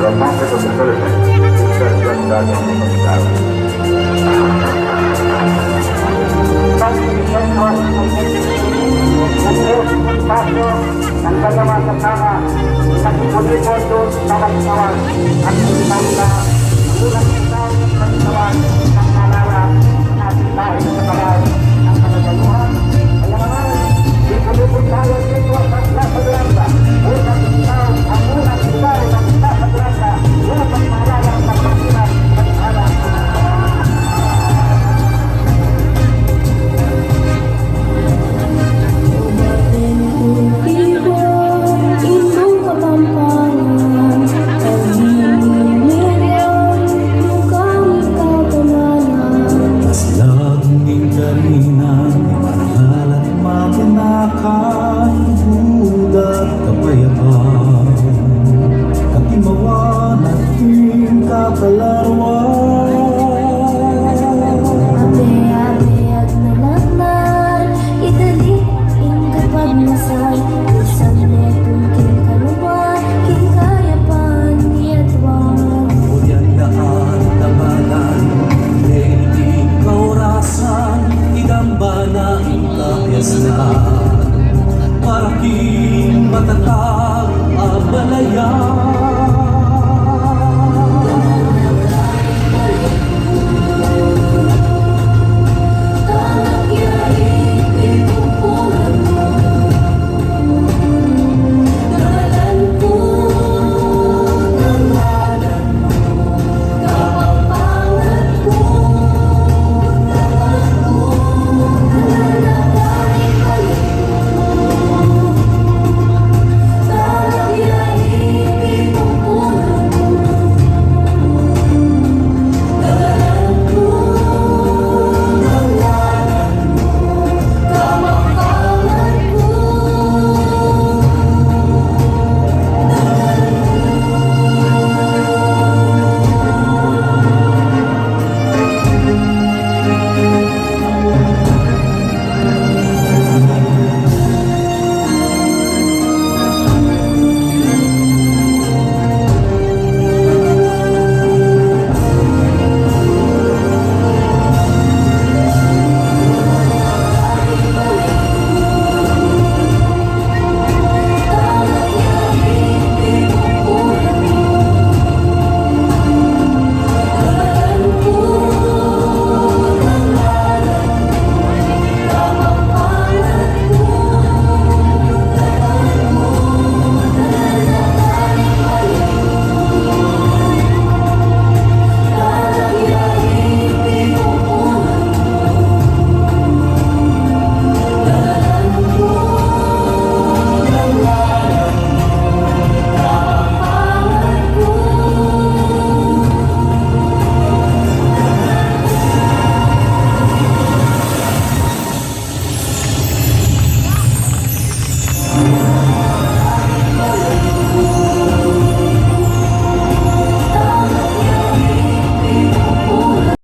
the market of the Philippines, said that Daniel ng dalawa sa tama, nagpulipon doon sa katawan at itaw na unang itaw ng katawan ng malala ng ating tayo sa katawan ng kalagaluhan. Kaya naman, ipulipon tayo dito sa Plaza Granda, unang itaw ang unang itaw ng Plaza Granda, unang malala ng pagkasinan ng alam. Katimawan at tingin kakala